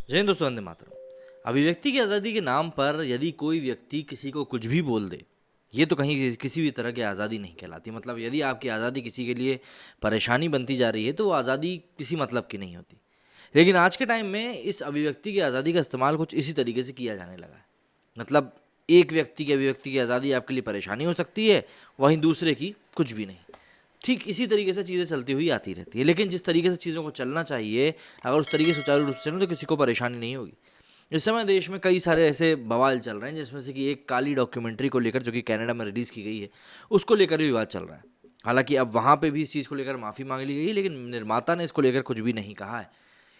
जय हिंद दोस्तों, वंदे मातरम। अभिव्यक्ति की आज़ादी के नाम पर यदि कोई व्यक्ति किसी को कुछ भी बोल दे, ये तो कहीं किसी भी तरह की आज़ादी नहीं कहलाती। मतलब यदि आपकी आज़ादी किसी के लिए परेशानी बनती जा रही है तो वो आज़ादी किसी मतलब की नहीं होती। लेकिन आज के टाइम में इस अभिव्यक्ति की आज़ादी का इस्तेमाल कुछ इसी तरीके से किया जाने लगा है। मतलब एक व्यक्ति की अभिव्यक्ति की आज़ादी आपके लिए परेशानी हो सकती है, वहीं दूसरे की कुछ भी नहीं। ठीक इसी तरीके से चीज़ें चलती हुई आती रहती है। लेकिन जिस तरीके से चीज़ों को चलना चाहिए, अगर उस तरीके से सुचारू रूप से चले तो किसी को परेशानी नहीं होगी। इस समय देश में कई सारे ऐसे बवाल चल रहे हैं, जिसमें से कि एक काली डॉक्यूमेंट्री को लेकर, जो कि कनाडा में रिलीज़ की गई है, उसको लेकर भी विवाद चल रहा है। हालांकि अब वहाँ पे भी इस चीज़ को लेकर माफ़ी मांग ली गई है, लेकिन निर्माता ने इसको लेकर कुछ भी नहीं कहा है।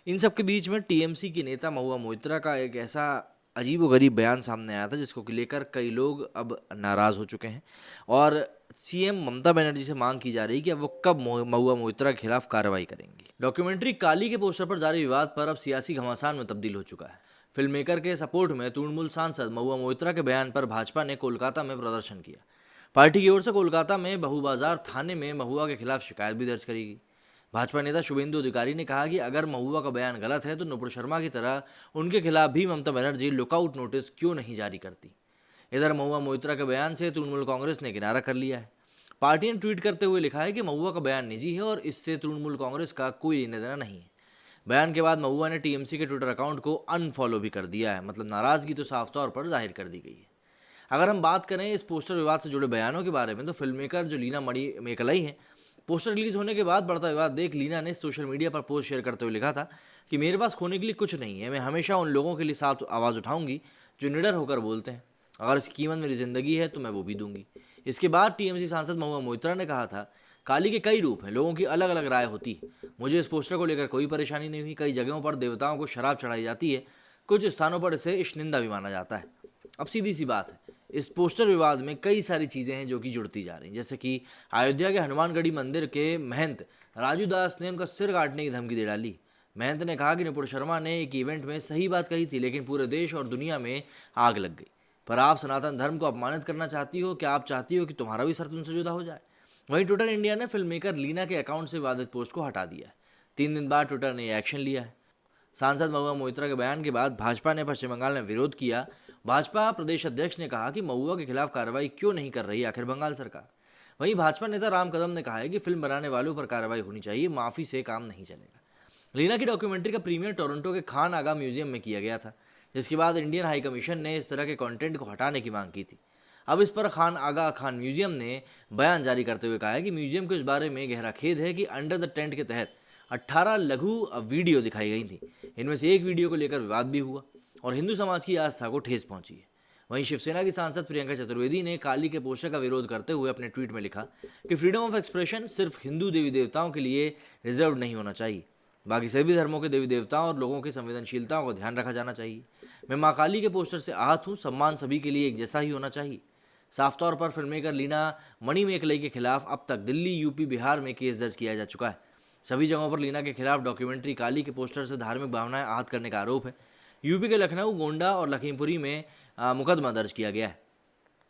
इन सब के बीच में टीएमसी की नेता महुआ मोइत्रा का एक ऐसा अजीबोगरीब बयान सामने आया था, जिसको लेकर कई लोग अब नाराज़ हो चुके हैं और सीएम ममता बनर्जी से मांग की जा रही है कि अब वो कब महुआ मोइत्रा के खिलाफ कार्रवाई करेंगी। डॉक्यूमेंट्री काली के पोस्टर पर जारी विवाद पर अब सियासी घमासान में तब्दील हो चुका है। फिल्म मेकर के सपोर्ट में तृणमूल सांसद महुआ मोइत्रा के बयान पर भाजपा ने कोलकाता में प्रदर्शन किया। पार्टी की ओर से कोलकाता में बहुबाजार थाने में महुआ के खिलाफ शिकायत भी दर्ज करी गई। भाजपा नेता शुभेंदु अधिकारी ने कहा कि अगर महुआ का बयान गलत है तो नुपुर शर्मा की तरह उनके खिलाफ भी ममता बनर्जी लुकआउट नोटिस क्यों नहीं जारी करती। इधर महुआ मोइत्रा के बयान से तृणमूल कांग्रेस ने किनारा कर लिया है। पार्टी ने ट्वीट करते हुए लिखा है कि महुआ का बयान निजी है और इससे तृणमूल कांग्रेस का कोई लेना देना नहीं है। बयान के बाद महुआ ने टीएमसी के ट्विटर अकाउंट को अनफॉलो भी कर दिया है। मतलब नाराजगी तो साफ तौर पर जाहिर कर दी गई है। अगर हम बात करें इस पोस्टर विवाद से जुड़े बयानों के बारे में, तो फिल्म मेकर जो लीना मणि मेकलाई हैं, पोस्टर रिलीज होने के बाद बढ़ता विवाद देख लीना ने सोशल मीडिया पर पोस्ट शेयर करते हुए लिखा था कि मेरे पास खोने के लिए कुछ नहीं है, मैं हमेशा उन लोगों के लिए साथ आवाज़ उठाऊंगी जो निडर होकर बोलते हैं। अगर इसकी कीमत मेरी ज़िंदगी है तो मैं वो भी दूंगी। इसके बाद टीएमसी सांसद महुआ मोइत्रा ने कहा था, काली के कई रूप हैं, लोगों की अलग अलग राय होती है। मुझे इस पोस्टर को लेकर कोई परेशानी नहीं हुई। कई जगहों पर देवताओं को शराब चढ़ाई जाती है, कुछ स्थानों पर इसे इश्निंदा भी माना जाता है। अब सीधी सी बात है, इस पोस्टर विवाद में कई सारी चीज़ें हैं जो कि जुड़ती जा रही हैं। जैसे कि अयोध्या के हनुमानगढ़ी मंदिर के महंत राजू दास ने उनका सिर काटने की धमकी दे डाली। महंत ने कहा कि नुपुर शर्मा ने एक इवेंट में सही बात कही थी, लेकिन पूरे देश और दुनिया में आग लग गई। पर आप सनातन धर्म को अपमानित करना चाहती हो? क्या आप चाहती हो कि तुम्हारा भी सर तुमसे जुदा हो जाए? वहीं ट्विटर इंडिया ने फिल्म मेकर लीना के अकाउंट से विवादित पोस्ट को हटा दिया है। 3 दिन बाद ट्विटर ने एक्शन लिया है। सांसद महुआ मोइत्रा के बयान के बाद भाजपा ने पश्चिम बंगाल में विरोध किया। भाजपा प्रदेश अध्यक्ष ने कहा कि महुआ के खिलाफ कार्रवाई क्यों नहीं कर रही आखिर बंगाल सरकार। वहीं भाजपा नेता राम कदम ने कहा है कि फिल्म बनाने वालों पर कार्रवाई होनी चाहिए, माफी से काम नहीं चलेगा। लीना की डॉक्यूमेंट्री का प्रीमियर टोरंटो के खान आगा म्यूजियम में किया गया था, जिसके बाद इंडियन हाई कमीशन ने इस तरह के कंटेंट को हटाने की मांग की थी। अब इस पर खान आगा खान म्यूजियम ने बयान जारी करते हुए कहा है कि म्यूजियम को इस बारे में गहरा खेद है कि अंडर द टेंट के तहत 18 लघु वीडियो दिखाई गई थी। इनमें से एक वीडियो को लेकर विवाद भी हुआ और हिंदू समाज की आस्था को ठेस पहुंची है। वहीं शिवसेना की सांसद प्रियंका चतुर्वेदी ने काली के पोस्टर का विरोध करते हुए अपने ट्वीट में लिखा कि फ्रीडम ऑफ एक्सप्रेशन सिर्फ हिंदू देवी देवताओं के लिए रिजर्व नहीं होना चाहिए, बाकी सभी धर्मों के देवी देवताओं और लोगों की संवेदनशीलताओं को ध्यान रखा जाना चाहिए। मैं माँ काली के पोस्टर से आहत हूँ, सम्मान सभी के लिए एक जैसा ही होना चाहिए। साफ तौर पर फिल्म मेकर लीना मणि मेकलई के खिलाफ अब तक दिल्ली, यूपी, बिहार में केस दर्ज किया जा चुका है। सभी जगहों पर लीना के खिलाफ डॉक्यूमेंट्री काली के पोस्टर से धार्मिक भावनाएं आहत करने का आरोप है। यूपी के लखनऊ, गोंडा और लखीमपुरी में मुकदमा दर्ज किया गया है।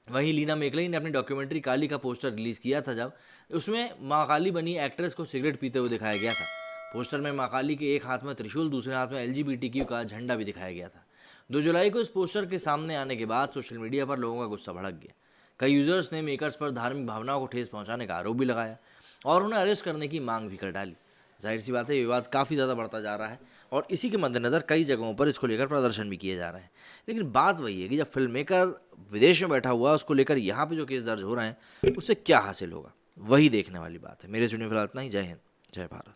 वहीं लीना मेकलई ने अपनी डॉक्यूमेंट्री काली का पोस्टर रिलीज किया था, जब उसमें माँ काली बनी एक्ट्रेस को सिगरेट पीते हुए दिखाया गया था। पोस्टर में माँ काली के एक हाथ में त्रिशूल, दूसरे हाथ में LGBTQ का झंडा भी दिखाया गया था। 2 जुलाई को इस पोस्टर के सामने आने के बाद सोशल मीडिया पर लोगों का गुस्सा भड़क गया। कई यूजर्स ने मेकर्स पर धार्मिक भावनाओं को ठेस पहुंचाने का आरोप भी लगाया और उन्हें अरेस्ट करने की मांग भी कर डाली। जाहिर सी बात है, ये विवाद काफ़ी ज़्यादा बढ़ता जा रहा है और इसी के मद्देनज़र कई जगहों पर इसको लेकर प्रदर्शन भी किए जा रहे हैं। लेकिन बात वही है कि जब फिल्म मेकर विदेश में बैठा हुआ है, उसको लेकर यहाँ पे जो केस दर्ज हो रहे हैं, उससे क्या हासिल होगा, वही देखने वाली बात है। मेरे सुनिए फिलहाल इतना ही। जय हिंद, जय भारत।